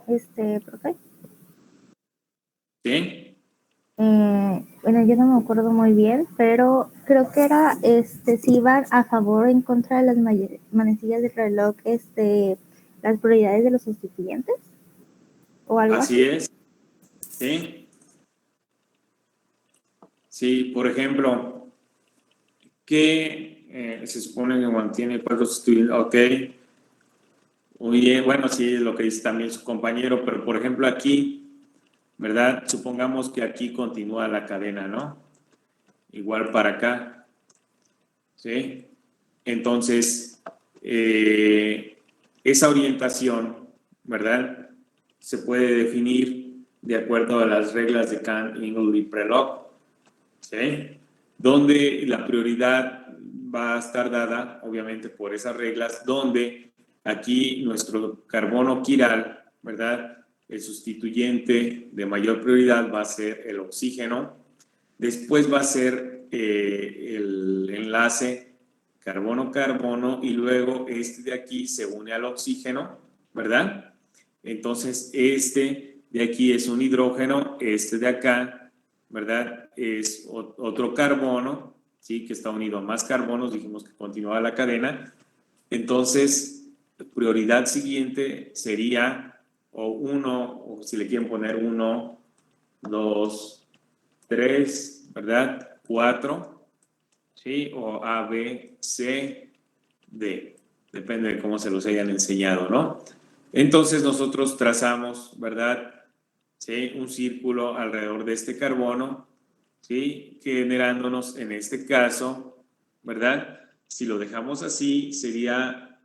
profe. ¿Sí? Bueno, yo no me acuerdo muy bien, pero creo que era, si iban a favor o en contra de las manecillas del reloj, las prioridades de los sustituyentes, o algo Así así. es. ¿Sí? Sí, por ejemplo, que se supone que mantiene cuatro sustituyentes. Ok. Muy bien, bueno, sí, es lo que dice también su compañero, pero por ejemplo aquí, ¿verdad? Supongamos que aquí continúa la cadena, ¿no? Igual para acá, ¿sí? Entonces, esa orientación, ¿verdad? Se puede definir de acuerdo a las reglas de Kant, Ingold y Prelog, ¿sí? Donde la prioridad va a estar dada, obviamente, por esas reglas, donde aquí nuestro carbono quiral, ¿verdad? El sustituyente de mayor prioridad va a ser el oxígeno. Después va a ser el enlace carbono-carbono y luego este de aquí se une al oxígeno, ¿verdad? Entonces este de aquí es un hidrógeno, este de acá, ¿verdad? Es otro carbono, ¿sí? Que está unido a más carbonos, dijimos que continuaba la cadena. Entonces, prioridad siguiente sería o uno, o si le quieren poner uno, dos, tres, ¿verdad? Cuatro, ¿sí? O A, B, C, D. Depende de cómo se los hayan enseñado, ¿no? Entonces nosotros trazamos, ¿verdad? ¿Sí? Un círculo alrededor de este carbono, ¿sí? Generándonos en este caso, ¿verdad? Si lo dejamos así, sería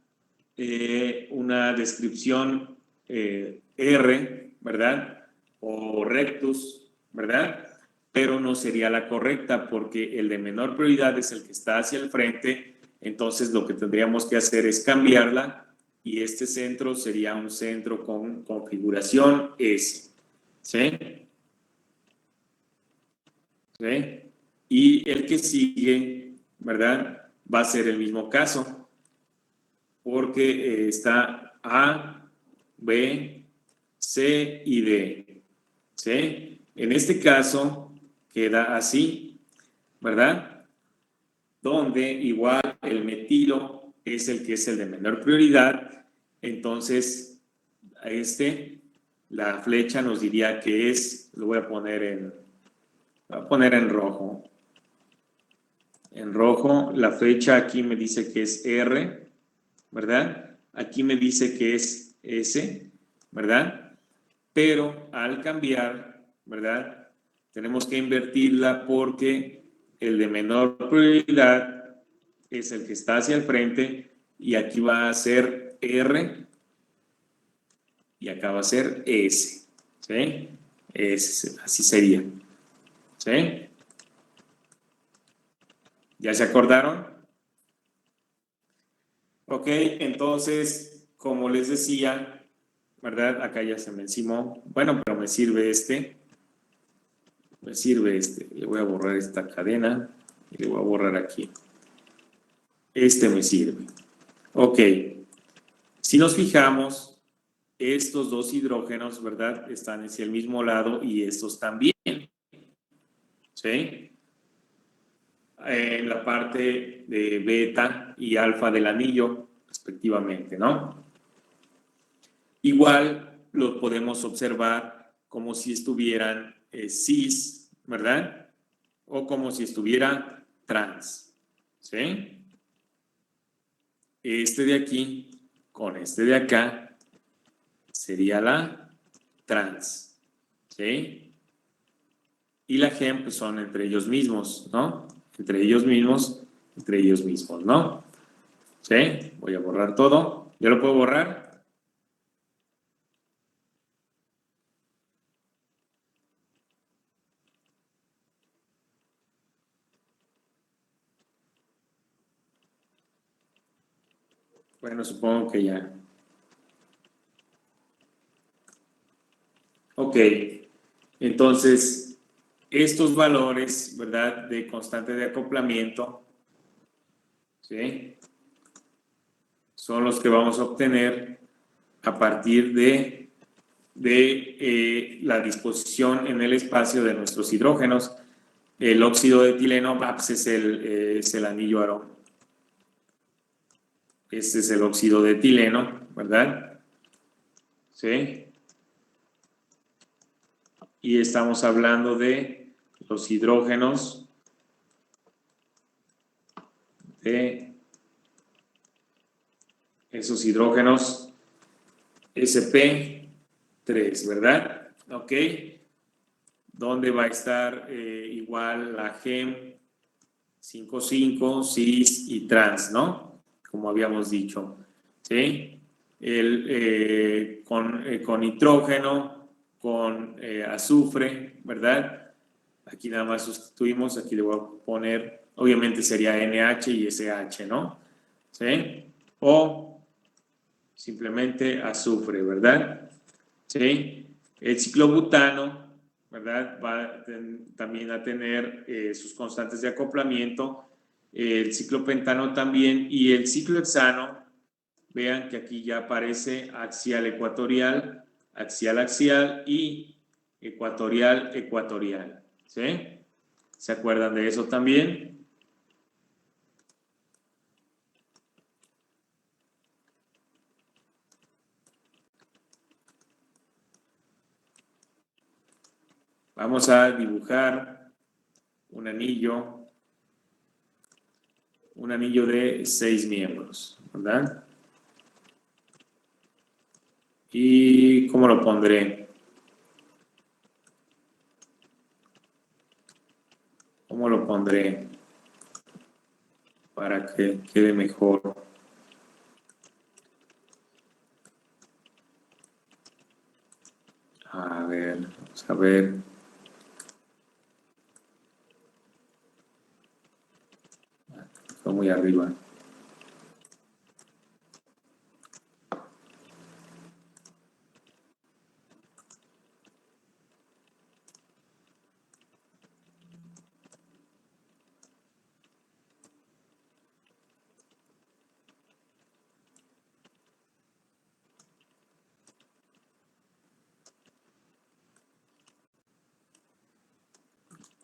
una descripción R, ¿verdad? O rectus, ¿verdad? Pero no sería la correcta porque el de menor prioridad es el que está hacia el frente, entonces lo que tendríamos que hacer es cambiarla y este centro sería un centro con configuración S, ¿sí? ¿Sí? Y el que sigue, ¿verdad? Va a ser el mismo caso porque está A, B, C y D. ¿Sí? En este caso queda así, ¿verdad? Donde igual el metilo es el que es el de menor prioridad, entonces a la flecha nos diría que es, lo voy a poner en rojo. En rojo, la flecha aquí me dice que es R, ¿verdad? Aquí me dice que es S, ¿verdad? Pero al cambiar, ¿verdad? Tenemos que invertirla porque el de menor prioridad es el que está hacia el frente y aquí va a ser R y acá va a ser S, ¿sí? Así sería, ¿sí? ¿Ya se acordaron? Ok, entonces, como les decía, ¿verdad? Acá ya se me encimó. Bueno, pero me sirve le voy a borrar esta cadena y le voy a borrar aquí. Me sirve. Ok, si nos fijamos, estos dos hidrógenos, ¿verdad? Están hacia el mismo lado y estos también, ¿sí? En la parte de beta y alfa del anillo, respectivamente, ¿no? Igual lo podemos observar como si estuvieran cis, ¿verdad? O como si estuviera trans, ¿sí? Este de aquí con este de acá sería la trans, ¿sí? Y la gen pues son entre ellos mismos, ¿no? Entre ellos mismos, ¿no? ¿Sí? Voy a borrar todo. ¿Ya lo puedo borrar? Bueno, supongo que ya. Ok, entonces, estos valores, ¿verdad? De constante de acoplamiento, ¿sí? Son los que vamos a obtener a partir de de la disposición en el espacio de nuestros hidrógenos. El óxido de etileno pues es el anillo arón. Este es el óxido de etileno, ¿verdad? ¿Sí? Y estamos hablando de los hidrógenos de esos hidrógenos sp3, ¿verdad? Ok. ¿Dónde va a estar igual la GEM 5,5, cis y trans, ¿no? Como habíamos dicho, ¿sí? Con nitrógeno, con azufre, ¿verdad? Aquí nada más sustituimos, aquí le voy a poner, obviamente sería NH y SH, ¿no? ¿Sí? O simplemente azufre, ¿verdad? ¿Sí? El ciclobutano, ¿verdad? Va también a tener sus constantes de acoplamiento, el ciclopentano también, y el ciclohexano, vean que aquí ya aparece axial ecuatorial, axial axial y ecuatorial ecuatorial, ¿sí? ¿Se acuerdan de eso también? Vamos a dibujar un anillo de 6 miembros, ¿verdad? ¿Y cómo lo pondré? ¿Cómo lo pondré? Para que quede mejor. A ver, vamos a ver. Fue muy arriba.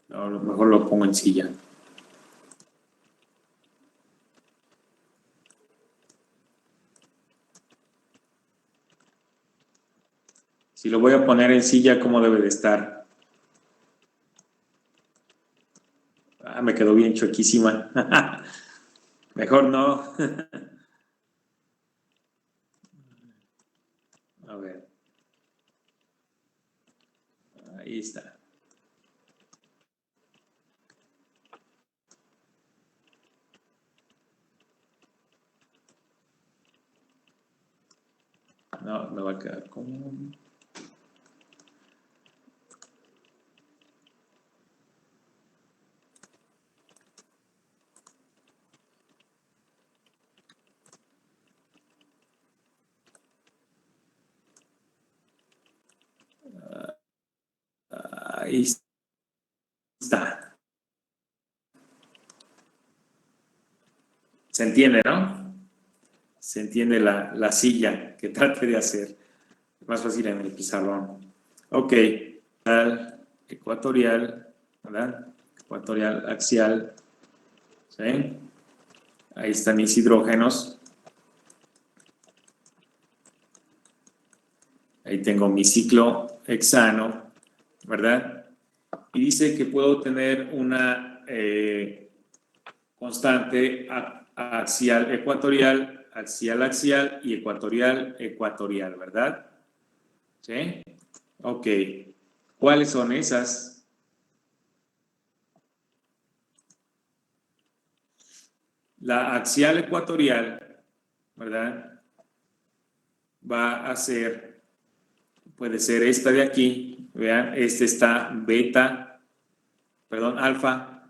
No, a lo mejor lo pongo en silla. Si lo voy a poner en silla, ¿cómo debe de estar? Ah, me quedó bien choquísima. Mejor no. A ver. Ahí está. No, me va a quedar como... Ahí está. Se entiende, ¿no? Se entiende la silla que trate de hacer. Más fácil en el pizarrón. Ok. Ecuatorial, ¿verdad? Ecuatorial axial. ¿Sí? Ahí están mis hidrógenos. Ahí tengo mi ciclo hexano, ¿verdad? Y dice que puedo tener una constante axial ecuatorial, axial axial y ecuatorial ecuatorial, ¿verdad? ¿Sí? Ok. ¿Cuáles son esas? La axial ecuatorial, ¿verdad? Va a ser, puede ser esta de aquí, vean, este está beta, perdón, alfa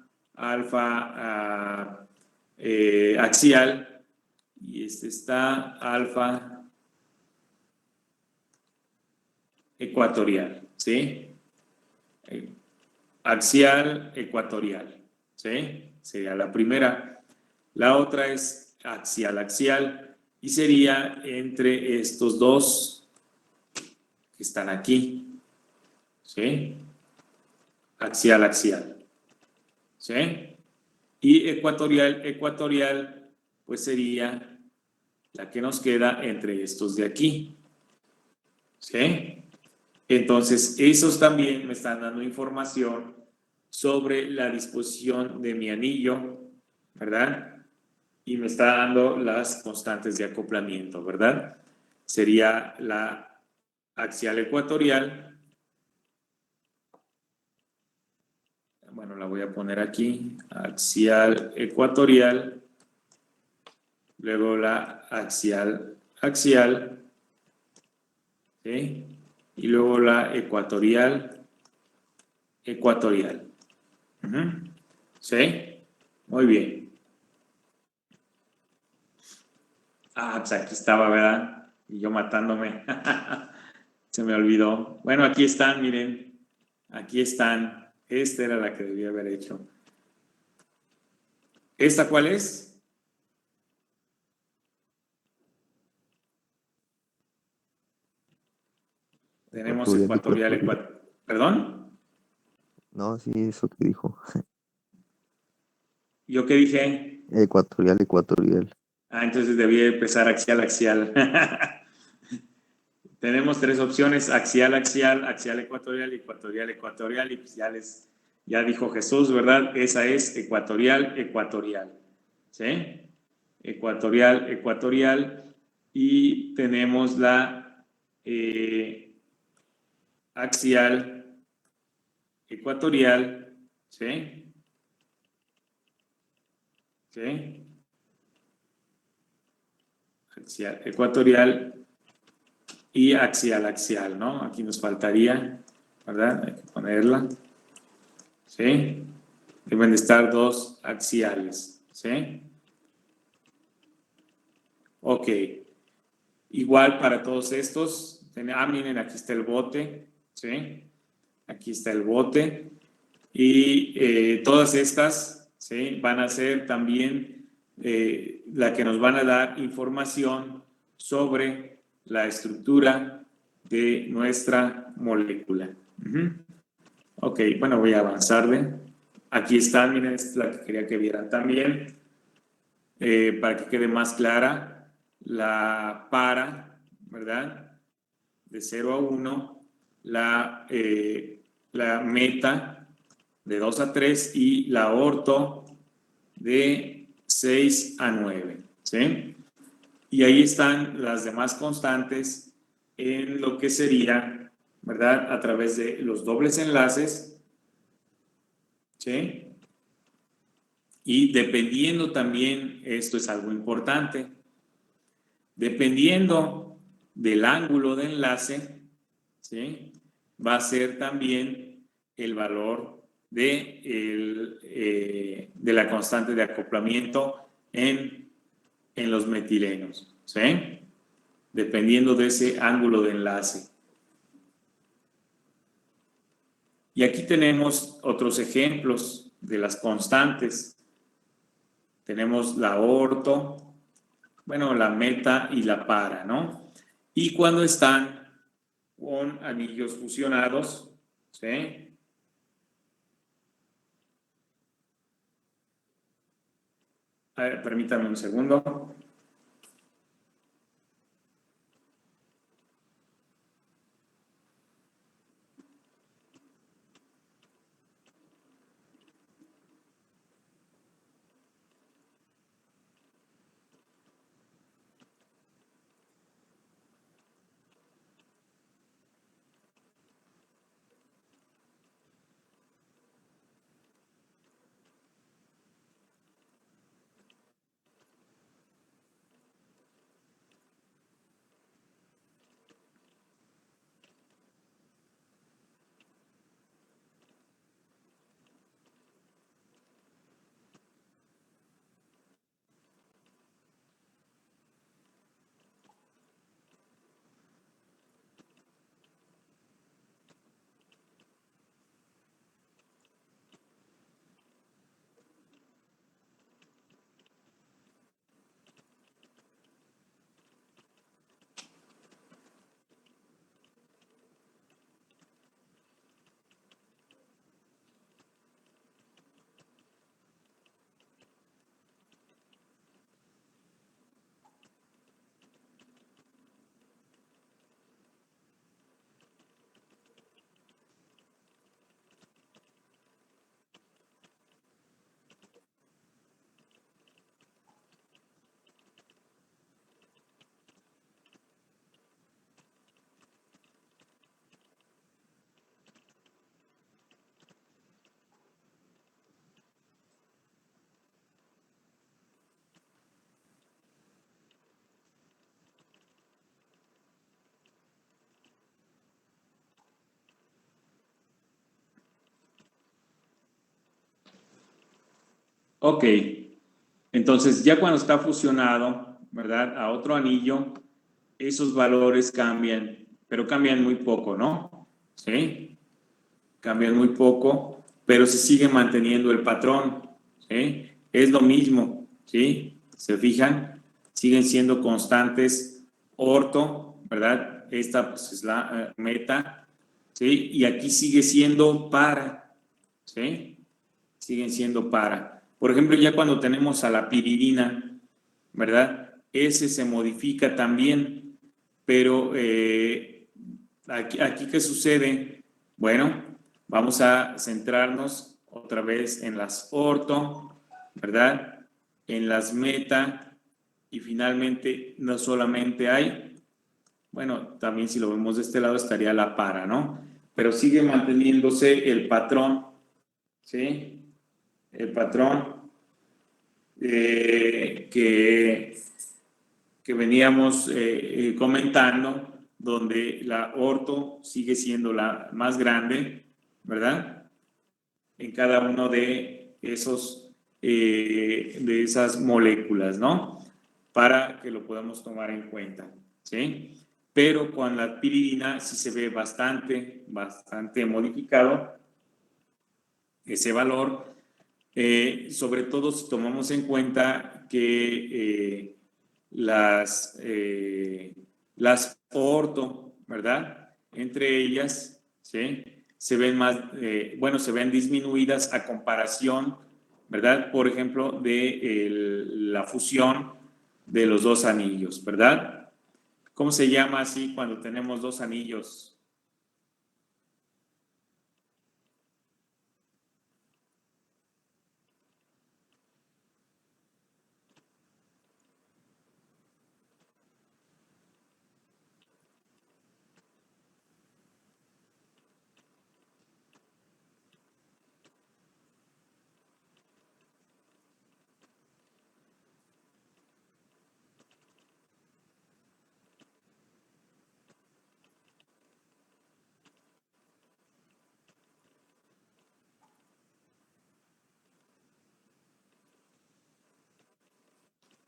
axial, y este está alfa ecuatorial, ¿sí? Axial ecuatorial, ¿sí? Sería la primera. La otra es axial axial y sería entre estos dos que están aquí, ¿sí? Axial, axial, ¿sí? Y ecuatorial, ecuatorial, pues sería la que nos queda entre estos de aquí, ¿sí? Entonces, esos también me están dando información sobre la disposición de mi anillo, ¿verdad? Y me está dando las constantes de acoplamiento, ¿verdad? Sería la axial ecuatorial. Bueno, la voy a poner aquí. Axial ecuatorial. Luego la axial axial. ¿Sí? Y luego la ecuatorial ecuatorial. ¿Sí? Muy bien. Ah, pues aquí estaba, ¿verdad? Y yo matándome. Se me olvidó. Bueno, aquí están, miren. Aquí están. Esta era la que debía haber hecho. ¿Esta cuál es? Tenemos ecuatorial, ecuatorial. ¿Perdón? No, sí, eso que dijo. ¿Yo qué dije? Ecuatorial, ecuatorial. Ah, entonces debía empezar axial, axial. Tenemos tres opciones, axial, axial, axial ecuatorial, ecuatorial, ecuatorial, y pues ya dijo Jesús, ¿verdad? Esa es ecuatorial, ecuatorial, ¿sí? Ecuatorial, ecuatorial, y tenemos la axial, ecuatorial, ¿sí? ¿Sí? Axial, ecuatorial y axial, axial, ¿no? Aquí nos faltaría, ¿verdad? Hay que ponerla. ¿Sí? Deben de estar dos axiales, ¿sí? Ok. Igual para todos estos. Miren, aquí está el bote, ¿sí? Aquí está el bote. Y todas estas, ¿sí? Van a ser también la que nos van a dar información sobre la estructura de nuestra molécula. Ok, bueno, voy a avanzarle. Aquí está, miren, esta es la que quería que vieran también, para que quede más clara la para, ¿verdad? De 0 a 1, la meta de 2 a 3 y la orto de 6 a 9, ¿sí? Y ahí están las demás constantes en lo que sería, ¿verdad? A través de los dobles enlaces, ¿sí? Y dependiendo también, esto es algo importante, dependiendo del ángulo de enlace, ¿sí? Va a ser también el valor de la constante de acoplamiento en los metilenos, ¿sí? Dependiendo de ese ángulo de enlace. Y aquí tenemos otros ejemplos de las constantes. Tenemos la orto, bueno, la meta y la para, ¿no? Y cuando están con anillos fusionados, ¿sí? A ver, permítame un segundo. Ok, entonces ya cuando está fusionado, ¿verdad? A otro anillo, esos valores cambian, pero cambian muy poco, ¿no? ¿Sí? Cambian muy poco, pero se sigue manteniendo el patrón, ¿sí? Es lo mismo, ¿sí? ¿Se fijan? Siguen siendo constantes orto, ¿verdad? Esta pues, es la meta, ¿sí? Y aquí sigue siendo para, ¿sí? Siguen siendo para. Por ejemplo, ya cuando tenemos a la piridina, ¿verdad? Ese se modifica también, pero aquí ¿qué sucede? Bueno, vamos a centrarnos otra vez en las orto, ¿verdad? En las meta y finalmente no solamente hay, bueno, también si lo vemos de este lado estaría la para, ¿no? Pero sigue manteniéndose el patrón, ¿sí? El patrón que veníamos comentando, donde la orto sigue siendo la más grande, ¿verdad? En cada uno de esas moléculas, ¿no? Para que lo podamos tomar en cuenta, ¿sí? Pero con la piridina sí se ve bastante modificado ese valor, sobre todo si tomamos en cuenta que las orto, ¿verdad? Entre ellas, ¿sí? Se ven más, bueno, se ven disminuidas a comparación, ¿verdad? Por ejemplo, de la fusión de los dos anillos, ¿verdad? ¿Cómo se llama así cuando tenemos dos anillos?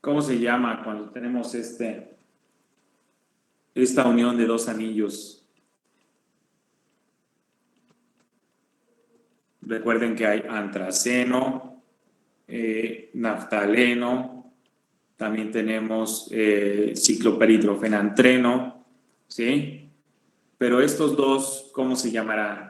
¿Cómo se llama cuando tenemos esta unión de dos anillos? Recuerden que hay antraceno, naftaleno, también tenemos cicloperidrofenantreno, ¿sí? Pero estos dos, ¿cómo se llamarán?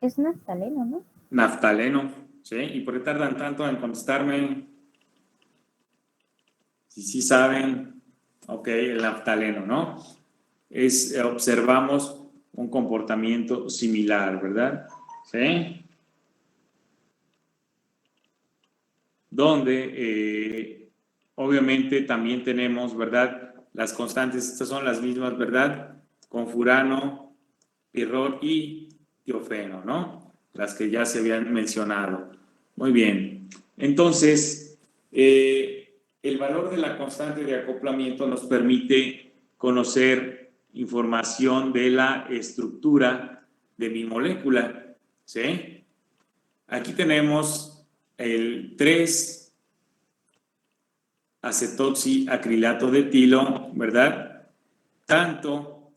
Es naftaleno, ¿no? Naftaleno, ¿sí? ¿Y por qué tardan tanto en contestarme? Si sí saben, ok, el naftaleno, ¿no? Observamos un comportamiento similar, ¿verdad? ¿Sí? Donde obviamente también tenemos, ¿verdad? Las constantes, estas son las mismas, ¿verdad? Con furano, pirrol y tiofeno, ¿no? Las que ya se habían mencionado. Muy bien. Entonces, el valor de la constante de acoplamiento nos permite conocer información de la estructura de mi molécula, ¿sí? Aquí tenemos el 3-acetoxiacrilato de etilo, ¿verdad? Tanto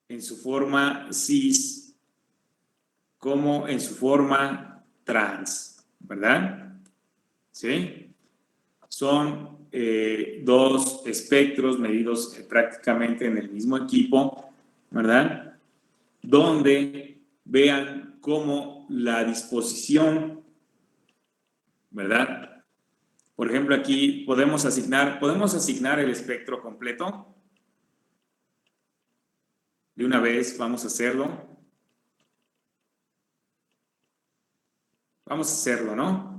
en su forma cis como en su forma trans, ¿verdad? ¿Sí? Son dos espectros medidos prácticamente en el mismo equipo, ¿verdad? Donde vean cómo la disposición, ¿verdad? Por ejemplo, aquí podemos asignar el espectro completo. De una vez vamos a hacerlo. Vamos a hacerlo, ¿no?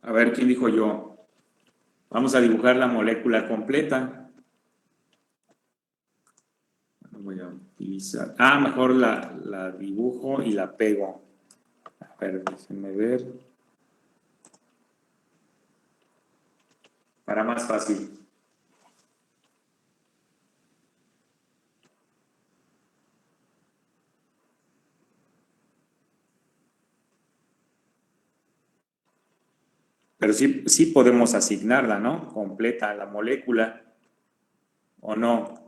A ver, ¿quién dijo yo? Vamos a dibujar la molécula completa. Voy a utilizar... mejor la dibujo y la pego. A ver, déjenme ver. Para más fácil. Pero sí podemos asignarla, ¿no? Completa la molécula. ¿O no?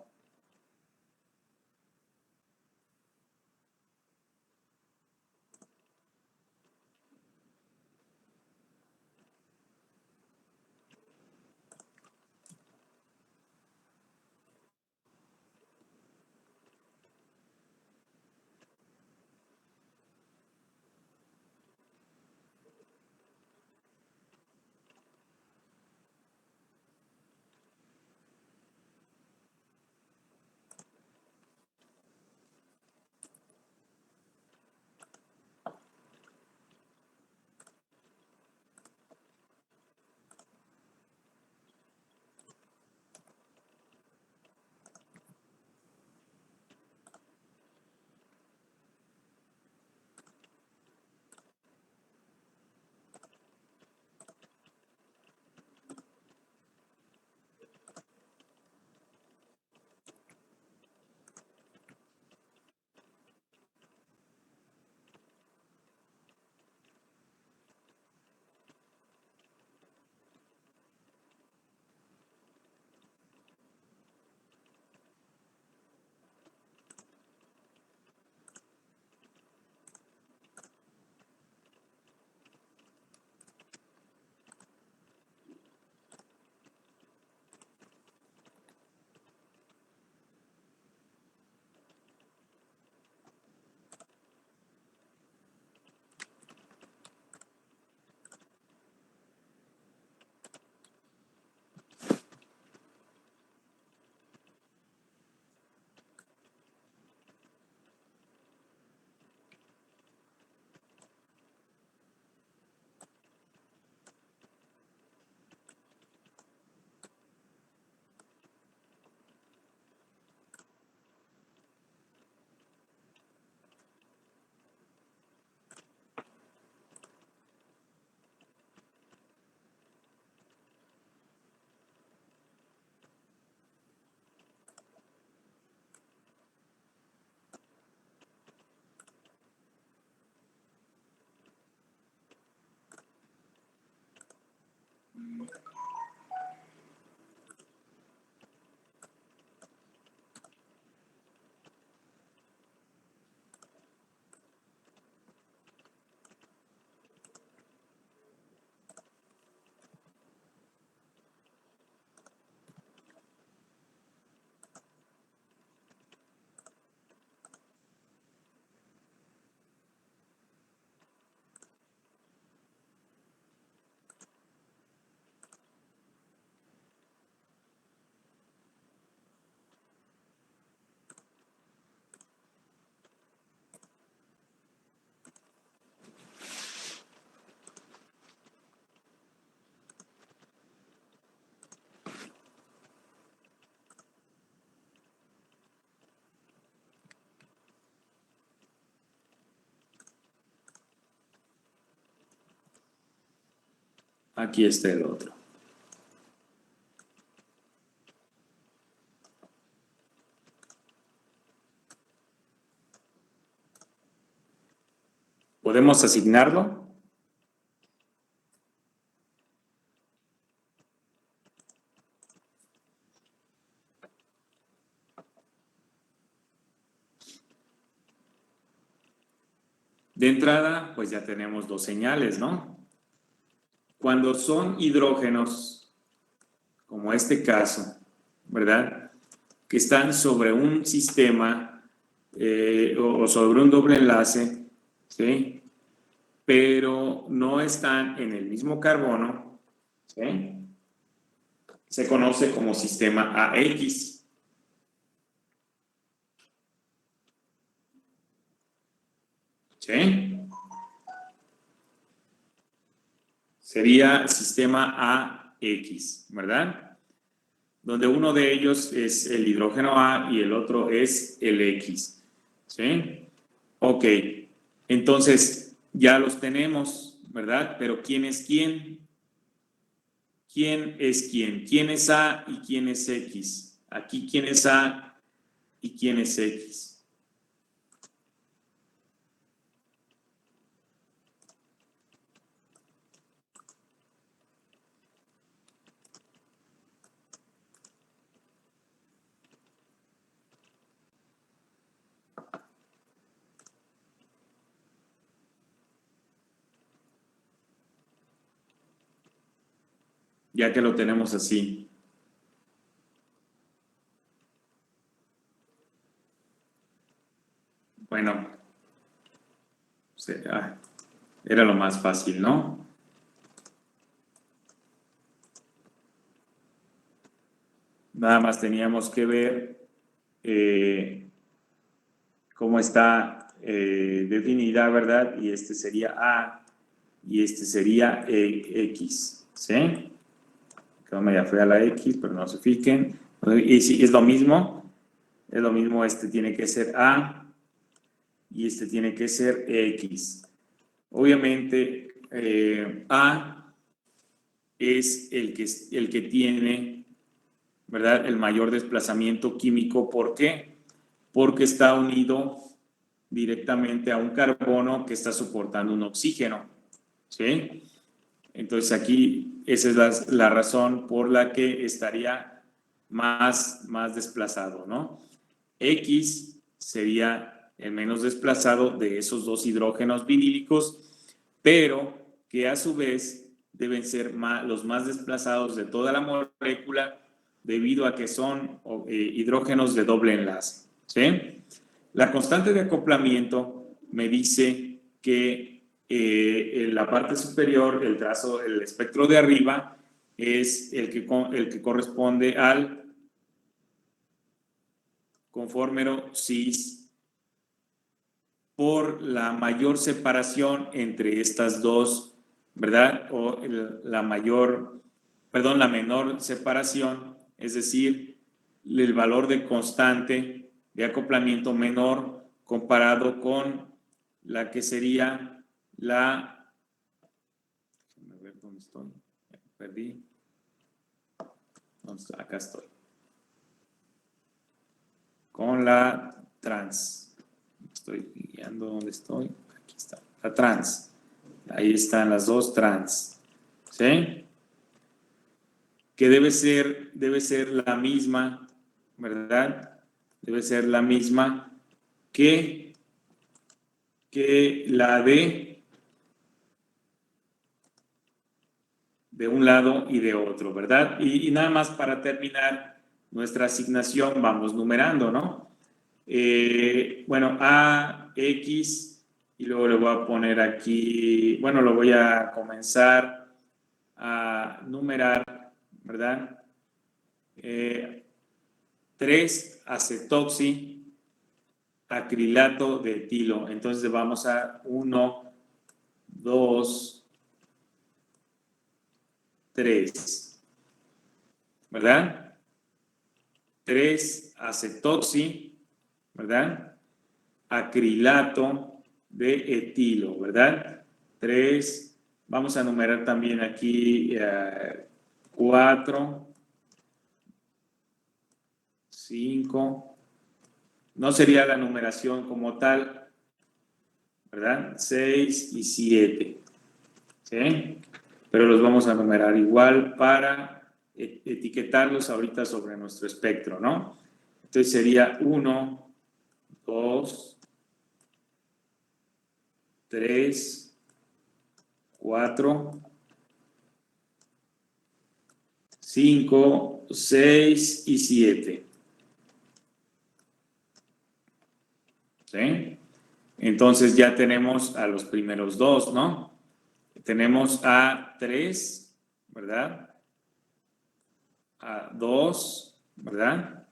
Aquí está el otro. ¿Podemos asignarlo? De entrada, pues ya tenemos dos señales, ¿no? Cuando son hidrógenos, como este caso, ¿verdad? Que están sobre un sistema o sobre un doble enlace, ¿sí? Pero no están en el mismo carbono, ¿sí? Se conoce como sistema AX. ¿Sí? sería sistema AX, ¿verdad? Donde uno de ellos es el hidrógeno A y el otro es el X, ¿sí? Ok, entonces ya los tenemos, ¿verdad? Pero ¿quién es quién? ¿Quién es quién? ¿Quién es A y quién es X? Aquí, ¿quién es A y quién es X? Ya que lo tenemos así. Bueno, era lo más fácil, ¿no? Nada más teníamos que ver cómo está definida, ¿verdad? Y este sería A y este sería X, ¿sí? Quedó media fea la X, pero no se fijen. Y sí, es lo mismo, este tiene que ser A y este tiene que ser X. Obviamente, A es el que tiene, ¿verdad?, el mayor desplazamiento químico. ¿Por qué? Porque está unido directamente a un carbono que está soportando un oxígeno, ¿sí? Entonces aquí esa es la razón por la que estaría más desplazado, ¿no? X sería el menos desplazado de esos dos hidrógenos vinílicos, pero que a su vez deben ser los más desplazados de toda la molécula debido a que son hidrógenos de doble enlace, ¿sí? La constante de acoplamiento me dice que en la parte superior, el espectro de arriba, es el que corresponde al conformero cis por la mayor separación entre estas dos, ¿verdad? O la menor separación, es decir, el valor de constante de acoplamiento menor comparado con la que sería la... Déjame ver dónde estoy. Me perdí. Acá estoy. Con la trans. Estoy guiando donde estoy. Aquí está. La trans. Ahí están las dos trans. ¿Sí? Que debe ser la misma, ¿verdad? Debe ser la misma que la de un lado y de otro, ¿verdad? Y nada más para terminar nuestra asignación, vamos numerando, ¿no? Bueno, A, X, y luego le voy a poner aquí, bueno, lo voy a comenzar a numerar, ¿verdad? 3-acetoxi acrilato de etilo. Entonces vamos a 1, 2, 3, ¿verdad? 3-acetoxi, ¿verdad? Acrilato de etilo, ¿verdad? 3, vamos a numerar también aquí 4, 5, no sería la numeración como tal, ¿verdad? 6 y 7, ¿sí? Pero los vamos a numerar igual para etiquetarlos ahorita sobre nuestro espectro, ¿no? Entonces sería 1, 2, 3, 4, 5, 6 y 7. ¿Sí? Entonces ya tenemos a los primeros dos, ¿no? Tenemos a 3, ¿verdad? A 2, ¿verdad?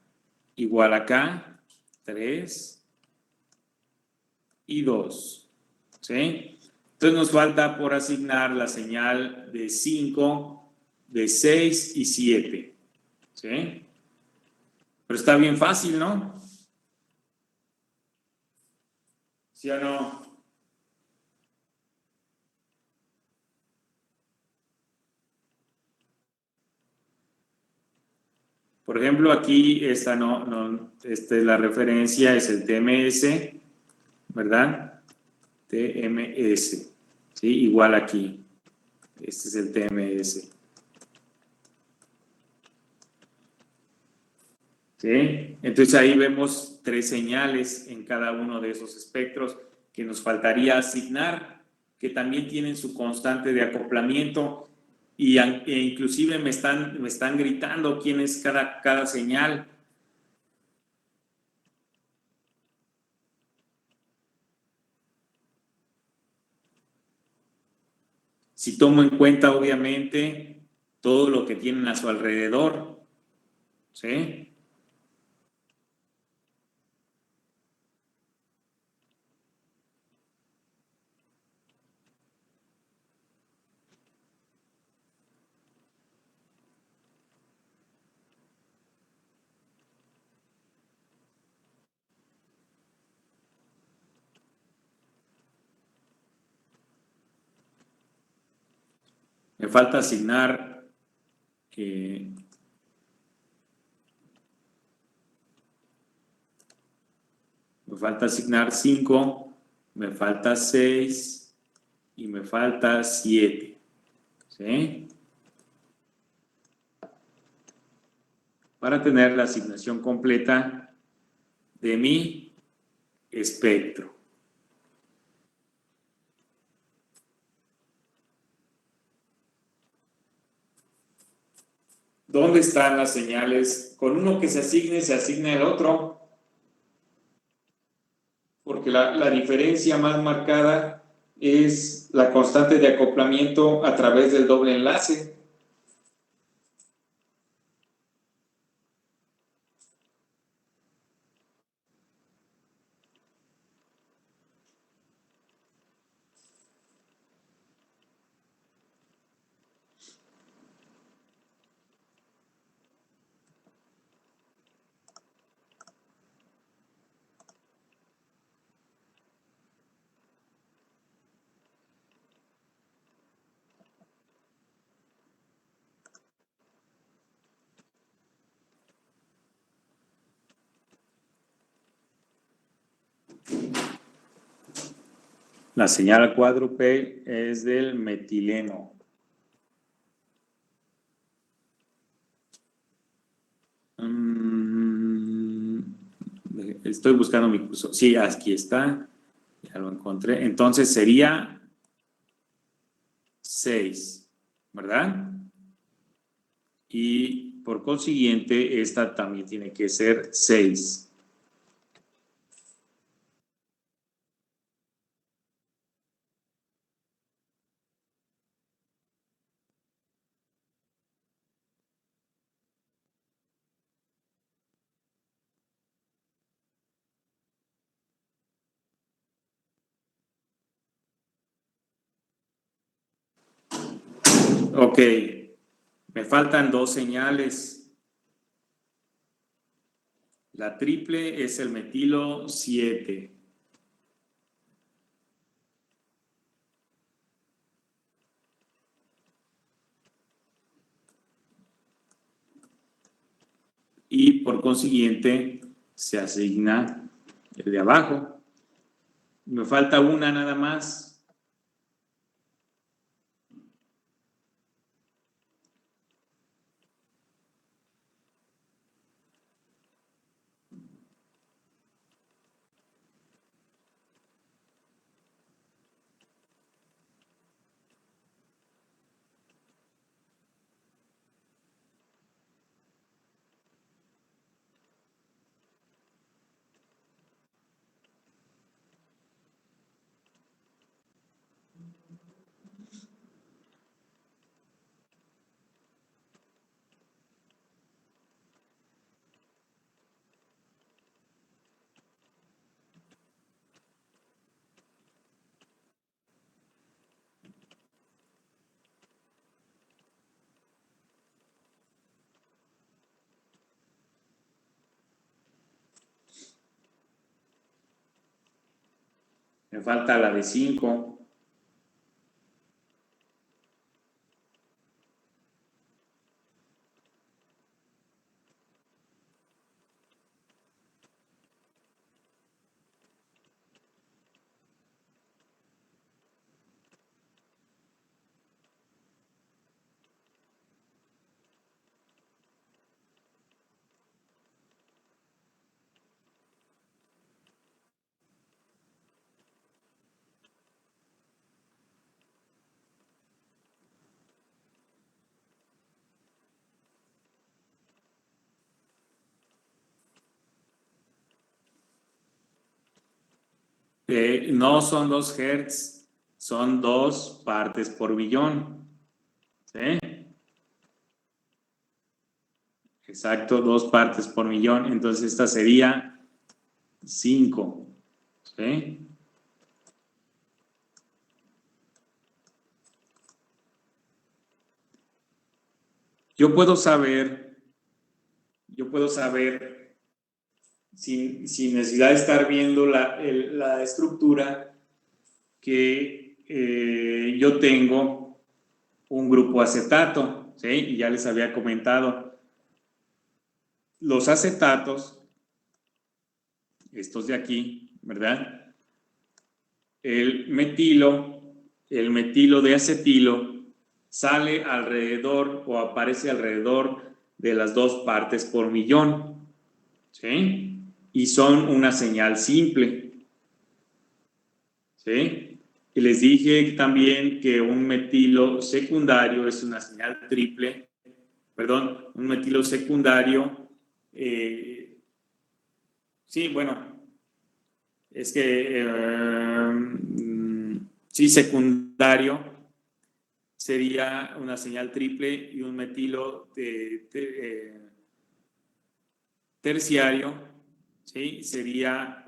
Igual acá, 3 y 2. ¿Sí? Entonces nos falta por asignar la señal de 5, de 6 y 7. ¿Sí? Pero está bien fácil, ¿no? ¿Sí o no? Por ejemplo, aquí esta esta es la referencia, es el TMS, ¿verdad? TMS, ¿sí? Igual aquí. Este es el TMS. ¿Sí? Entonces ahí vemos 3 señales en cada uno de esos espectros que nos faltaría asignar, que también tienen su constante de acoplamiento e inclusive me están gritando quién es cada señal. Si tomo en cuenta, obviamente, todo lo que tienen a su alrededor, ¿sí? Me falta asignar me falta asignar 5, me falta 6 y me falta 7, ¿sí? Para tener la asignación completa de mi espectro. ¿Dónde están las señales? Con uno que se asigna el otro, porque la diferencia más marcada es la constante de acoplamiento a través del doble enlace. La señal cuádruple es del metileno. Estoy buscando mi curso. Sí, aquí está. Ya lo encontré. Entonces sería 6, ¿verdad? Y por consiguiente, esta también tiene que ser 6. Ok, me faltan 2 señales. La triple es el metilo 7. Y por consiguiente se asigna el de abajo. Me falta una nada más. Me falta la de 5. No son 2 Hz, son 2 partes por millón. ¿Sí? Exacto, 2 partes por millón. Entonces esta sería 5. ¿Sí? Yo puedo saber sin necesidad de estar viendo la estructura que yo tengo un grupo acetato, ¿sí? Y ya les había comentado, los acetatos, estos de aquí, ¿verdad? El metilo de acetilo sale alrededor o aparece alrededor de las 2 partes por millón, ¿sí? Y son una señal simple, ¿sí? Y les dije también que un metilo secundario es una señal triple, perdón, un metilo secundario, sí, bueno, es que, sí, secundario sería una señal triple y un metilo terciario, ¿sí? Sería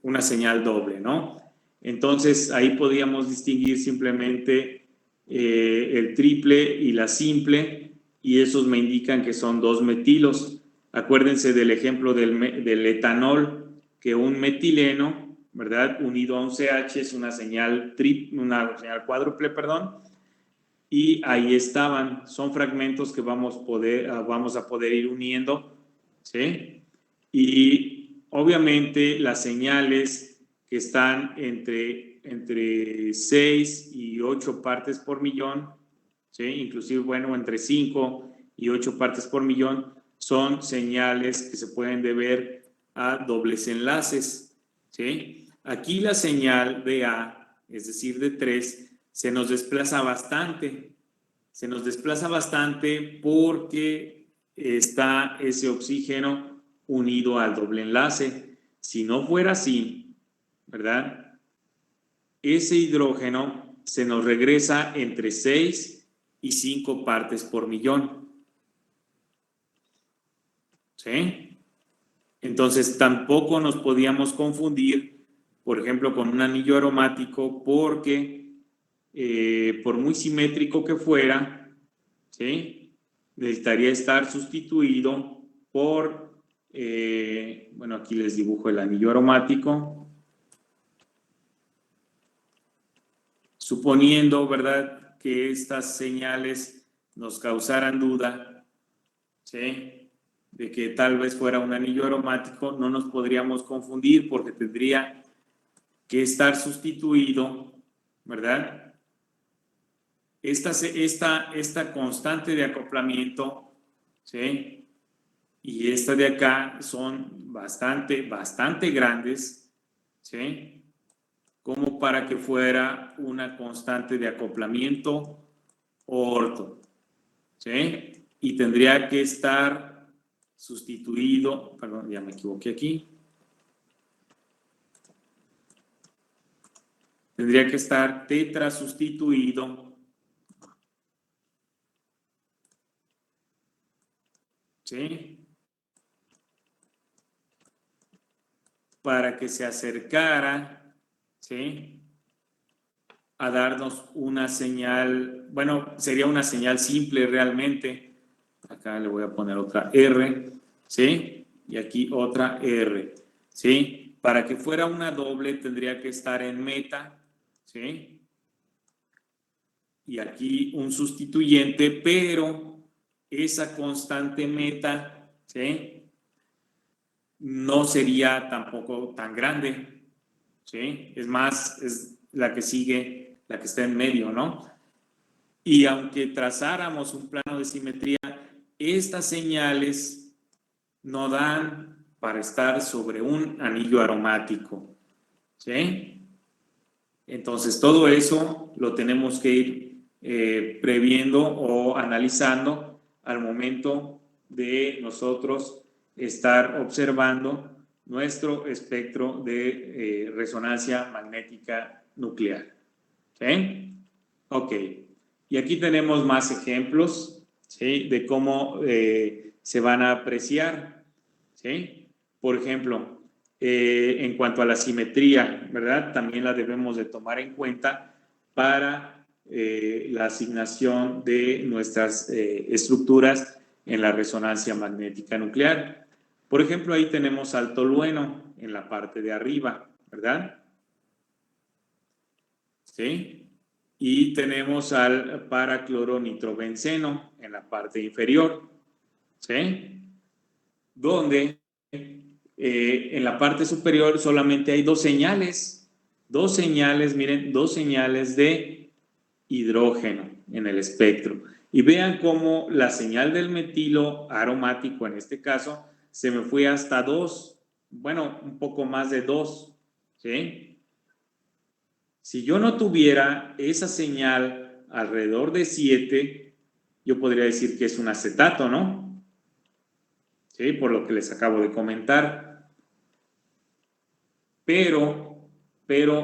una señal doble, ¿no? Entonces, ahí podríamos distinguir simplemente el triple y la simple, y esos me indican que son 2 metilos. Acuérdense del ejemplo del etanol, que un metileno, ¿verdad? Unido a un CH es una señal cuádruple, perdón, y ahí estaban, son fragmentos que vamos a poder ir uniendo, ¿sí? Y obviamente las señales que están entre 6 y 8 partes por millón, ¿sí? Inclusive, bueno, entre 5 y 8 partes por millón, son señales que se pueden deber a dobles enlaces, ¿sí? Aquí la señal de A, es decir, de 3, se nos desplaza bastante. Se nos desplaza bastante porque está ese oxígeno unido al doble enlace. Si no fuera así, ¿verdad? Ese hidrógeno se nos regresa entre 6 y 5 partes por millón. ¿Sí? Entonces tampoco nos podíamos confundir, por ejemplo, con un anillo aromático porque por muy simétrico que fuera, ¿sí? Necesitaría estar sustituido por, bueno, aquí les dibujo el anillo aromático, suponiendo, ¿verdad?, que estas señales nos causaran duda, ¿sí?, de que tal vez fuera un anillo aromático, no nos podríamos confundir porque tendría que estar sustituido, ¿verdad? Esta constante de acoplamiento, ¿sí? Y esta de acá son bastante grandes, ¿sí? Como para que fuera una constante de acoplamiento orto, ¿sí? Y tendría que estar sustituido, perdón, ya me equivoqué aquí. Tendría que estar tetra sustituido, ¿sí? Para que se acercara, ¿sí?, a darnos una señal, bueno, sería una señal simple realmente. Acá le voy a poner otra R, ¿sí? Y aquí otra R, ¿sí? Para que fuera una doble tendría que estar en meta, ¿sí? Y aquí un sustituyente, pero esa constante meta, ¿sí? No sería tampoco tan grande, ¿sí? Es más, es la que sigue, la que está en medio, ¿no? Y aunque trazáramos un plano de simetría, estas señales no dan para estar sobre un anillo aromático, ¿sí? Entonces, todo eso lo tenemos que ir previendo o analizando al momento de nosotros estar observando nuestro espectro de resonancia magnética nuclear. ¿Sí? Ok. Y aquí tenemos más ejemplos, ¿sí? De cómo se van a apreciar, ¿sí? Por ejemplo, en cuanto a la simetría, ¿verdad? También la debemos de tomar en cuenta para la asignación de nuestras estructuras en la resonancia magnética nuclear. Por ejemplo, ahí tenemos al tolueno en la parte de arriba, ¿verdad? ¿Sí? Y tenemos al paracloronitrobenceno en la parte inferior, ¿sí? Donde en la parte superior solamente hay dos señales, miren, dos señales de hidrógeno en el espectro. Y vean cómo la señal del metilo aromático, en este caso, se me fue hasta 2, bueno, un poco más de 2, ¿sí? Si yo no tuviera esa señal alrededor de 7, yo podría decir que es un acetato, ¿no? Sí, por lo que les acabo de comentar. Pero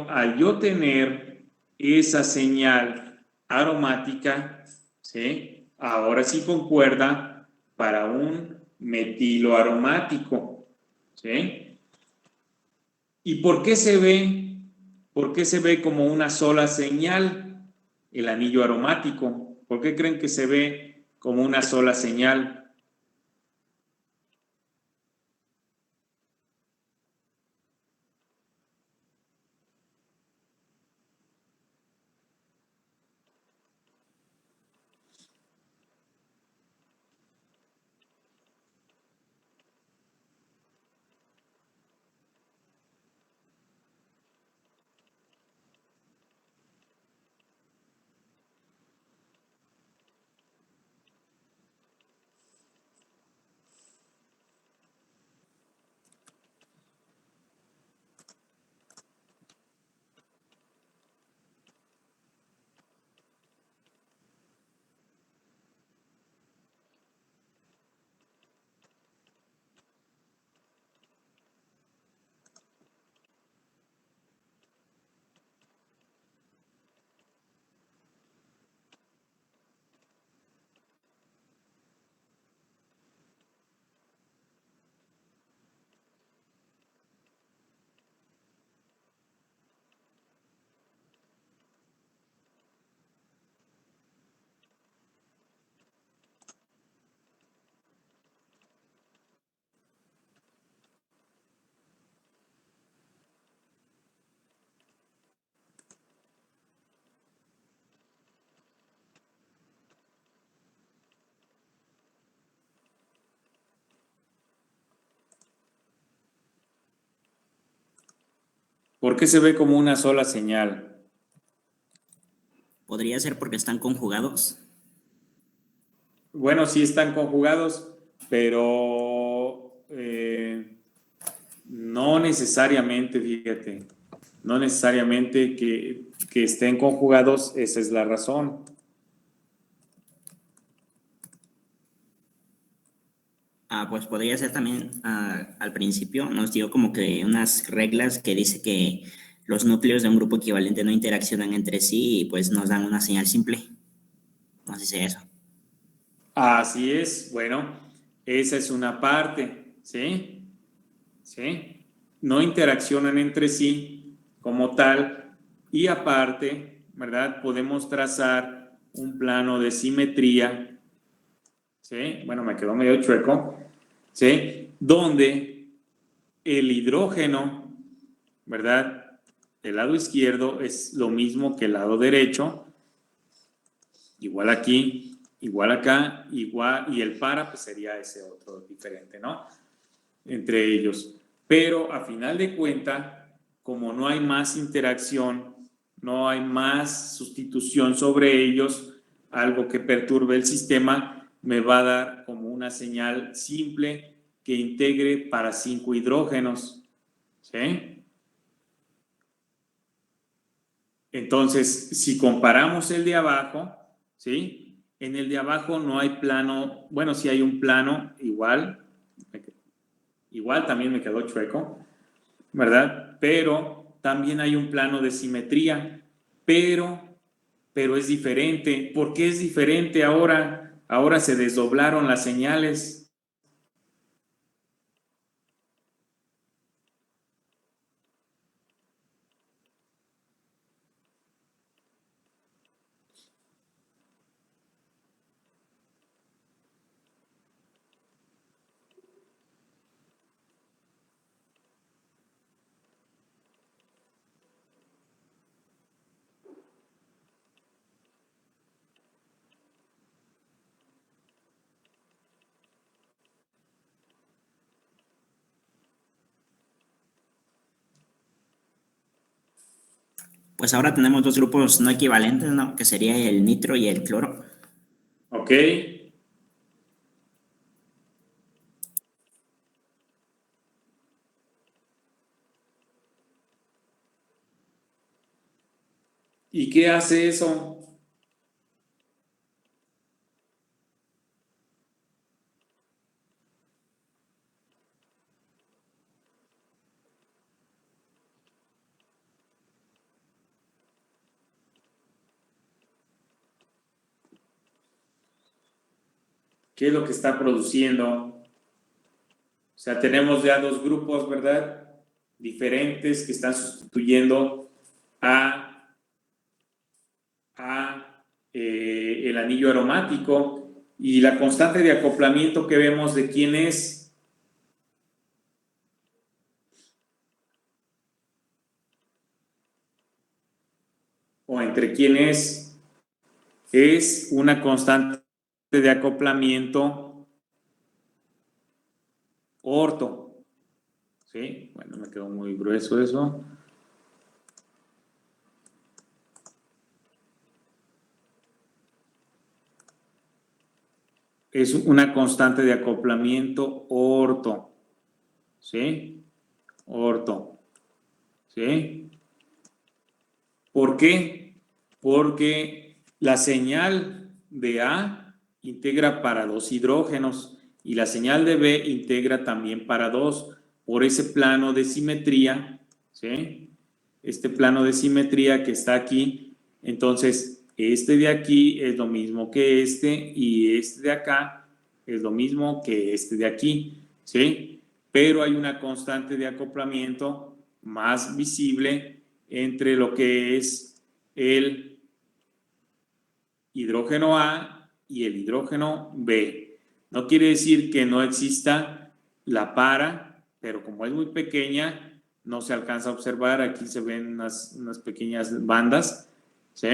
al yo tener esa señal aromática, ¿sí? Ahora sí concuerda para un metilo aromático, ¿sí? ¿Y por qué se ve? ¿Por qué se ve como una sola señal el anillo aromático? ¿Por qué creen que se ve como una sola señal? ¿Por qué se ve como una sola señal? ¿Podría ser porque están conjugados? Bueno, sí están conjugados, pero no necesariamente, fíjate, no necesariamente que estén conjugados, esa es la razón. Pues podría ser también, al principio nos dio como que unas reglas que dice que los núcleos de un grupo equivalente no interaccionan entre sí y pues nos dan una señal simple. No sé si es eso. Así es, bueno, esa es una parte, ¿sí? ¿Sí? No interaccionan entre sí como tal y aparte, ¿verdad? Podemos trazar un plano de simetría, ¿sí? Bueno, me quedó medio chueco, ¿sí? Donde el hidrógeno ¿verdad? El lado izquierdo es lo mismo que el lado derecho, igual aquí, igual acá, igual, y el para pues sería ese otro diferente, ¿no? Entre ellos. Pero a final de cuentas, como no hay más interacción, no hay más sustitución sobre ellos, algo que perturbe el sistema, me va a dar como una señal simple que integre para 5 hidrógenos, ¿sí? Entonces, si comparamos el de abajo, ¿sí? En el de abajo no hay plano, bueno, sí hay un plano igual también me quedó chueco, ¿verdad? Pero también hay un plano de simetría, pero es diferente. ¿Por qué es diferente ahora? Ahora se desdoblaron las señales. Pues ahora tenemos dos grupos no equivalentes, ¿no? Que sería el nitro y el cloro. ¿Ok? ¿Y qué hace eso? ¿Qué es lo que está produciendo? O sea, tenemos ya dos grupos, ¿verdad? Diferentes que están sustituyendo a el anillo aromático, y la constante de acoplamiento que vemos de quién es. O entre quién es una constante de acoplamiento orto. ¿Sí? Bueno, me quedó muy grueso eso. Es una constante de acoplamiento orto. ¿Sí? Orto. ¿Sí? ¿Por qué? Porque la señal de A integra para 2 hidrógenos y la señal de B integra también para 2 por ese plano de simetría, ¿sí? Este plano de simetría que está aquí. Entonces, este de aquí es lo mismo que este y este de acá es lo mismo que este de aquí, ¿sí? Pero hay una constante de acoplamiento más visible entre lo que es el hidrógeno A y el hidrógeno B. No quiere decir que no exista la para, pero como es muy pequeña, no se alcanza a observar. Aquí se ven unas pequeñas bandas, ¿sí?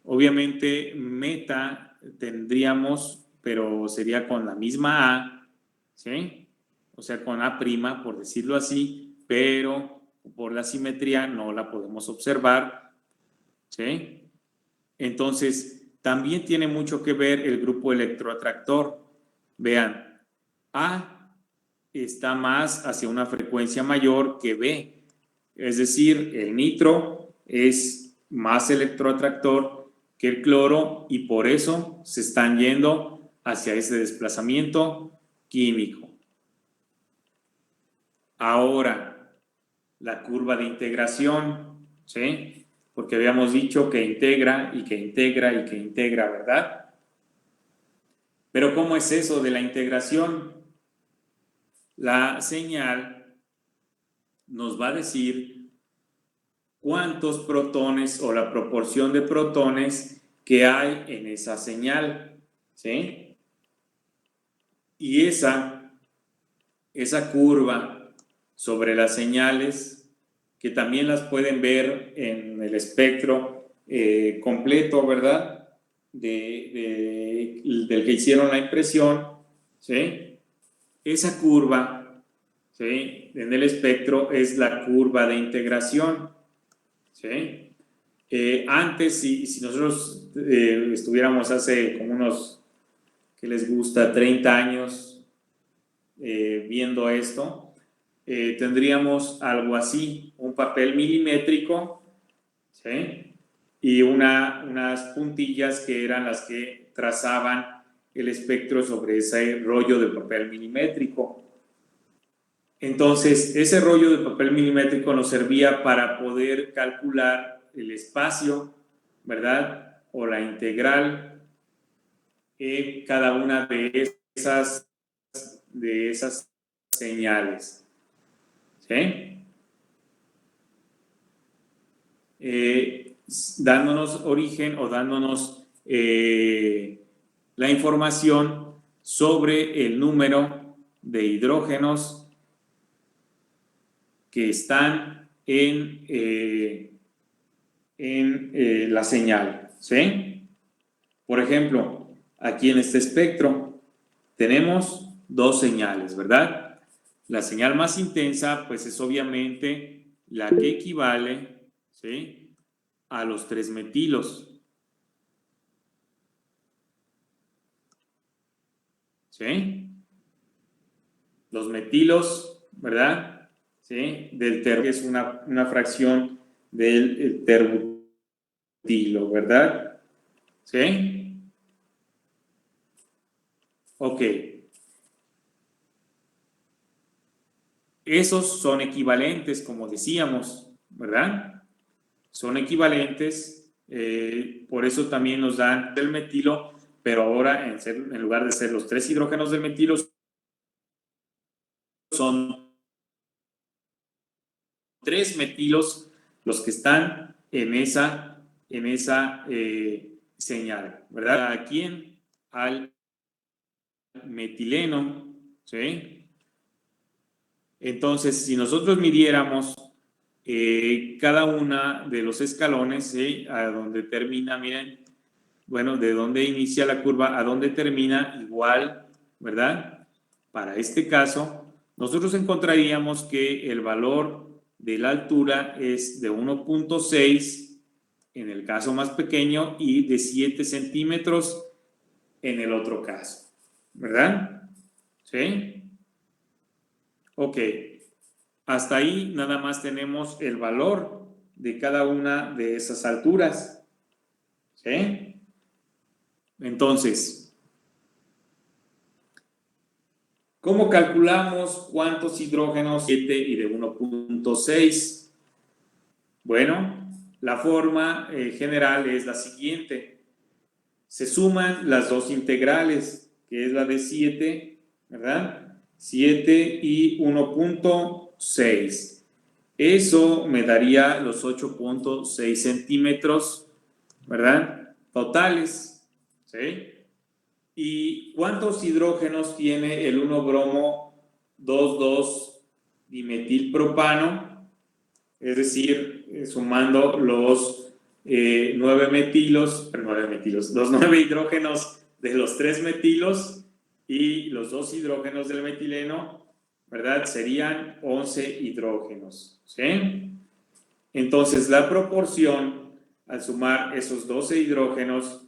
Obviamente meta tendríamos, pero sería con la misma A, ¿sí? O sea, con A', por decirlo así, pero por la simetría no la podemos observar, ¿sí? Entonces, también tiene mucho que ver el grupo electroatractor. Vean, A está más hacia una frecuencia mayor que B. Es decir, el nitro es más electroatractor que el cloro y por eso se están yendo hacia ese desplazamiento químico. Ahora, la curva de integración, ¿sí? Porque habíamos dicho que integra y que integra y que integra, ¿verdad? Pero ¿cómo es eso de la integración? La señal nos va a decir cuántos protones o la proporción de protones que hay en esa señal, ¿sí? Y esa curva sobre las señales que también las pueden ver en el espectro completo, ¿verdad? Del que hicieron la impresión, ¿sí? Esa curva, ¿sí? En el espectro es la curva de integración, ¿sí? Antes, si nosotros estuviéramos hace como unos, ¿qué les gusta? 30 años viendo esto, tendríamos algo así, un papel milimétrico, ¿sí? Y unas puntillas que eran las que trazaban el espectro sobre ese rollo de papel milimétrico. Entonces, ese rollo de papel milimétrico nos servía para poder calcular el espacio, ¿verdad? O la integral en cada una de esas señales, ¿sí? Dándonos origen o dándonos la información sobre el número de hidrógenos que están en la señal, ¿sí? Por ejemplo, aquí en este espectro tenemos dos señales, ¿verdad? La señal más intensa, pues es obviamente la que equivale, ¿sí?, a los 3 metilos, ¿sí? Los metilos, ¿verdad? ¿Sí? Que es una fracción del terbutilo, ¿verdad? ¿Sí? Ok. Esos son equivalentes, como decíamos, ¿verdad? Son equivalentes, por eso también nos dan el metilo, pero ahora en lugar de ser los 3 hidrógenos del metilo, son 3 metilos los que están en esa señal, ¿verdad? Aquí al metileno, ¿sí? Entonces, si nosotros midiéramos cada una de los escalones, ¿sí?, a donde termina, miren, bueno, de dónde inicia la curva a dónde termina, igual, ¿verdad? Para este caso, nosotros encontraríamos que el valor de la altura es de 1.6 en el caso más pequeño y de 7 centímetros en el otro caso, ¿verdad? ¿Sí? Ok. Hasta ahí nada más tenemos el valor de cada una de esas alturas, ¿sí? Entonces, ¿cómo calculamos cuántos hidrógenos? 7 y de 1.6. Bueno, la forma general es la siguiente. Se suman las dos integrales, que es la de 7, ¿verdad? 7 y 1.6. Eso me daría los 8.6 centímetros, ¿verdad? Totales, ¿sí? ¿Y cuántos hidrógenos tiene el 1-bromo 2,2-dimetilpropano? Es decir, sumando los 9 metilos, los 9 hidrógenos de los 3 metilos y los 2 hidrógenos del metileno, ¿verdad? Serían 11 hidrógenos, ¿sí? Entonces, la proporción, al sumar esos 12 hidrógenos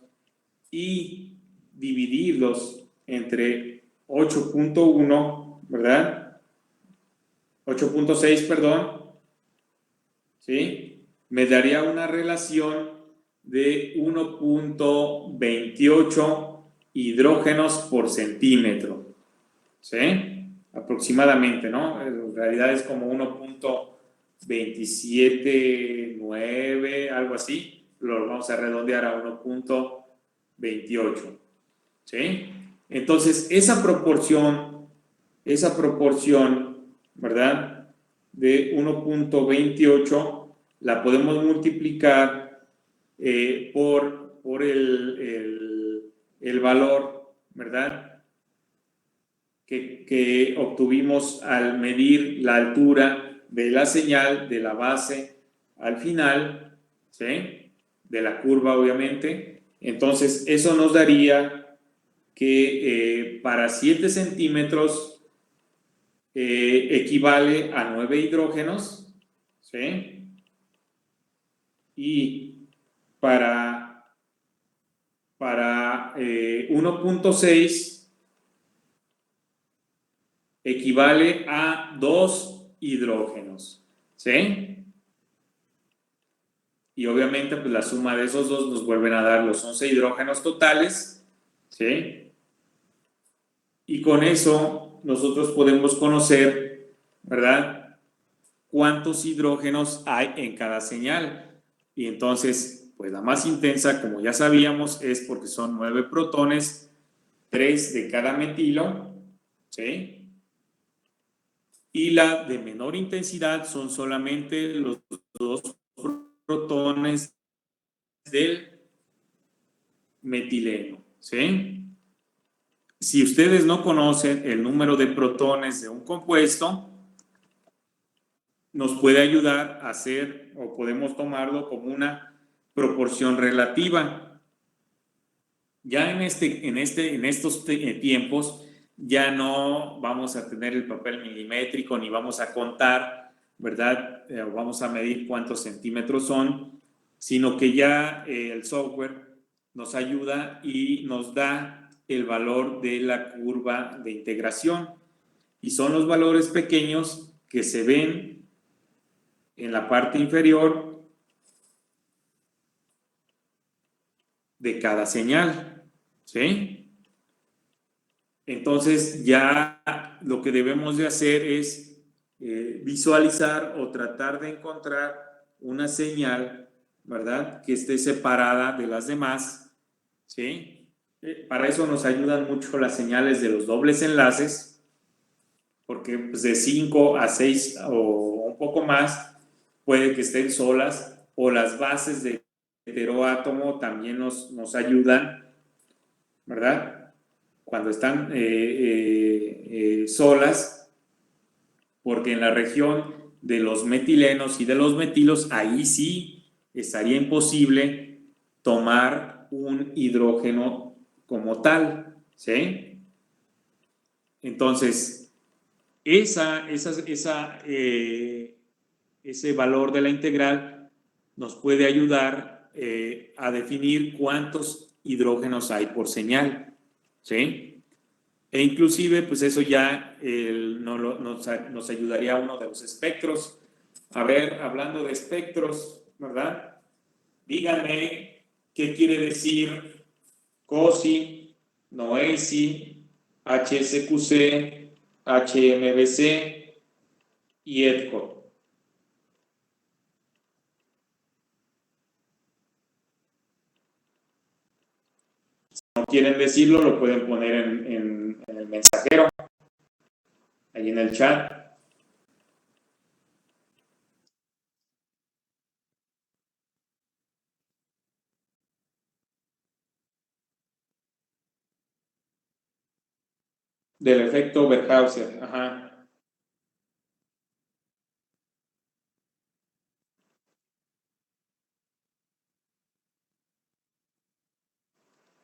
y dividirlos entre 8.1, ¿verdad? 8.6, perdón, ¿sí? Me daría una relación de 1.28 hidrógenos por centímetro, ¿sí? Aproximadamente, ¿no? En realidad es como 1.279, algo así. Lo vamos a redondear a 1.28, ¿sí? Entonces, esa proporción, ¿verdad?, de 1.28 la podemos multiplicar por el valor, ¿verdad?, que obtuvimos al medir la altura de la señal de la base al final, ¿sí? De la curva, obviamente. Entonces, eso nos daría que para 7 centímetros equivale a 9 hidrógenos, ¿sí? Y para 1.6 equivale a 2 hidrógenos, ¿sí? Y obviamente pues la suma de esos dos nos vuelven a dar los 11 hidrógenos totales, ¿sí? Y con eso nosotros podemos conocer, ¿verdad?, cuántos hidrógenos hay en cada señal. Y entonces, pues la más intensa, como ya sabíamos, es porque son 9 protones, 3 de cada metilo, ¿sí? Y la de menor intensidad son solamente los 2 protones del metileno, ¿sí? Si ustedes no conocen el número de protones de un compuesto, nos puede ayudar a hacer, o podemos tomarlo como una proporción relativa. Ya en estos tiempos, ya no vamos a tener el papel milimétrico, ni vamos a contar, ¿verdad? Vamos a medir cuántos centímetros son, sino que ya el software nos ayuda y nos da el valor de la curva de integración. Y son los valores pequeños que se ven en la parte inferior de cada señal, ¿sí? Entonces ya lo que debemos de hacer es visualizar o tratar de encontrar una señal, ¿verdad?, que esté separada de las demás, ¿sí? Para eso nos ayudan mucho las señales de los dobles enlaces, porque pues, de 5 a 6 o un poco más puede que estén solas, o las bases de heteroátomo también nos ayudan, ¿verdad?, cuando están solas, porque en la región de los metilenos y de los metilos, ahí sí estaría imposible tomar un hidrógeno como tal, ¿sí? Entonces, ese valor de la integral nos puede ayudar a definir cuántos hidrógenos hay por señal, ¿sí? E inclusive, pues eso ya nos ayudaría a uno de los espectros. A ver, hablando de espectros, ¿verdad? Díganme qué quiere decir COSI, NOESI, HSQC, HMBC y EDCO. Si no quieren decirlo, lo pueden poner en el mensajero, ahí en el chat. Del efecto Berkhauser, ajá.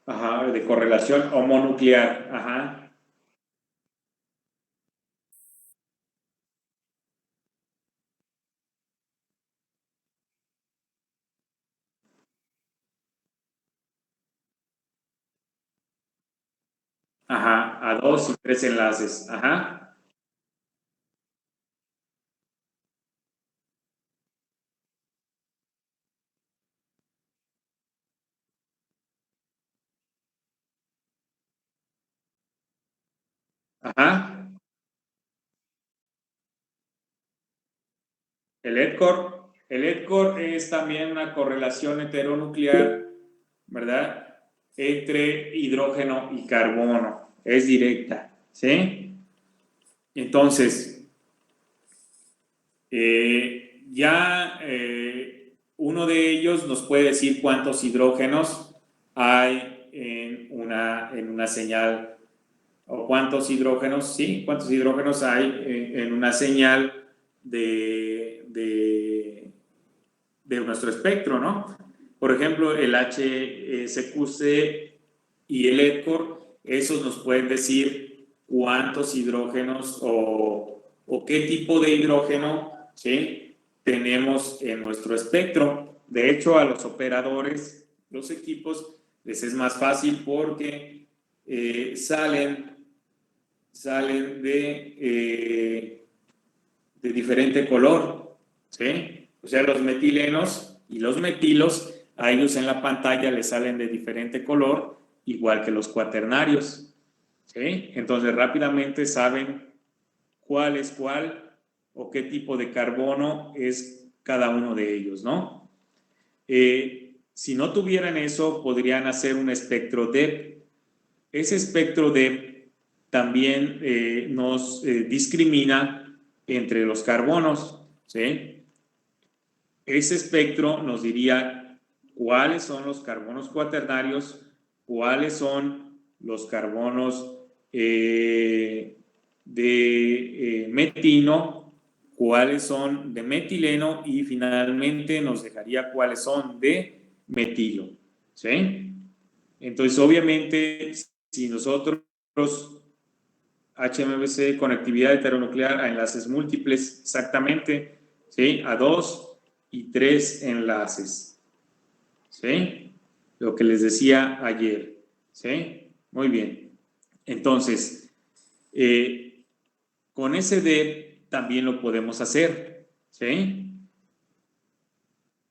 Ajá, de correlación homonuclear, ajá. Ajá, a 2 y 3 enlaces, ajá. Ajá. El EDCOR es también una correlación heteronuclear, ¿verdad?, entre hidrógeno y carbono. Es directa, ¿sí? Entonces, uno de ellos nos puede decir cuántos hidrógenos hay en una señal, o cuántos hidrógenos, sí, cuántos hidrógenos hay en una señal de nuestro espectro, ¿no? Por ejemplo, el HSQC y el EDCOR, esos nos pueden decir cuántos hidrógenos o qué tipo de hidrógeno, ¿sí?, tenemos en nuestro espectro. De hecho, a los operadores, los equipos, les es más fácil porque salen de diferente color, ¿sí? O sea, los metilenos y los metilos, a ellos en la pantalla les salen de diferente color, igual que los cuaternarios, ¿sí? Entonces rápidamente saben cuál es cuál o qué tipo de carbono es cada uno de ellos, ¿no? Si no tuvieran eso, podrían hacer un espectro DEP. Ese espectro DEP también nos discrimina entre los carbonos, ¿sí? Ese espectro nos diría cuáles son los carbonos cuaternarios, cuáles son los carbonos de metino, cuáles son de metileno y finalmente nos dejaría cuáles son de metilo, ¿sí? Entonces, obviamente, si nosotros HMBC, conectividad heteronuclear a enlaces múltiples, exactamente, ¿sí?, a 2 y 3 enlaces, ¿sí? Lo que les decía ayer, ¿sí? Muy bien. Entonces, con ese D también lo podemos hacer, ¿sí?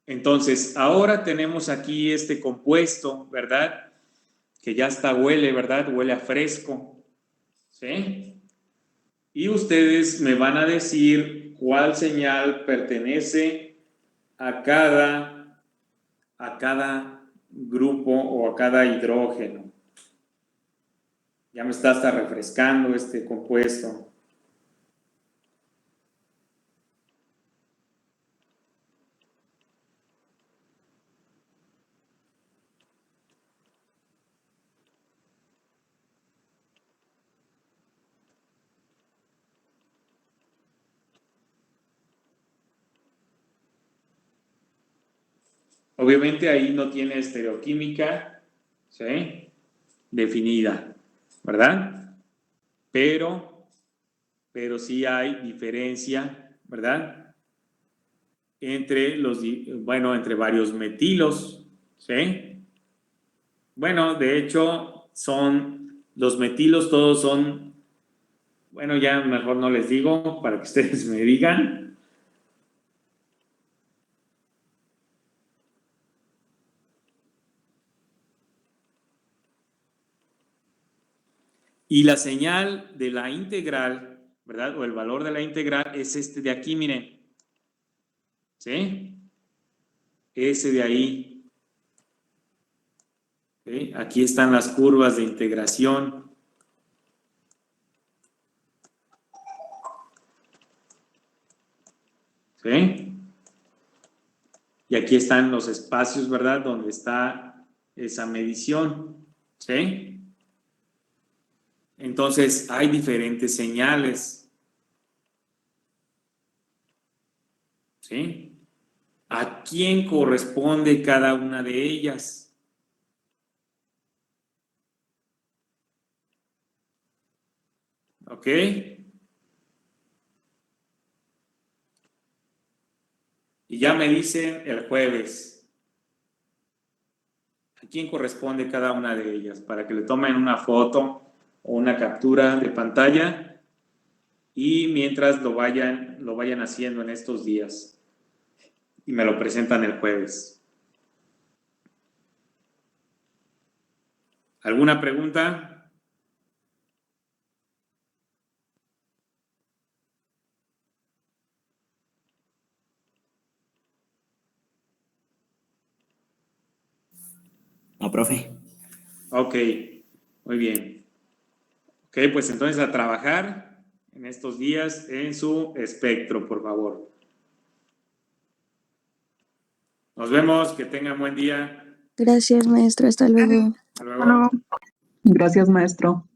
Entonces, ahora tenemos aquí este compuesto, ¿verdad?, que ya hasta huele, ¿verdad? Huele a fresco, ¿sí? Y ustedes me van a decir cuál señal pertenece a cada grupo o a cada hidrógeno. Ya me está hasta refrescando este compuesto. Obviamente ahí no tiene estereoquímica, ¿sí?, definida, ¿verdad? Pero sí hay diferencia, ¿verdad?, entre entre varios metilos, ¿sí? Bueno, de hecho, los metilos todos son, bueno, ya mejor no les digo para que ustedes me digan. Y la señal de la integral, ¿verdad?, o el valor de la integral es este de aquí, miren. ¿Sí? Ese de ahí. ¿Sí? Aquí están las curvas de integración. ¿Sí? Y aquí están los espacios, ¿verdad?, donde está esa medición. ¿Sí? Entonces, hay diferentes señales. ¿Sí? ¿A quién corresponde cada una de ellas? ¿Ok? Y ya me dicen el jueves a quién corresponde cada una de ellas, para que le tomen una foto o una captura de pantalla y mientras lo vayan haciendo en estos días y me lo presentan el jueves. ¿Alguna pregunta? No, profe. Ok, muy bien. Ok, pues entonces a trabajar en estos días en su espectro, por favor. Nos vemos, que tengan buen día. Gracias, maestro. Hasta luego. Hasta luego. Gracias, maestro.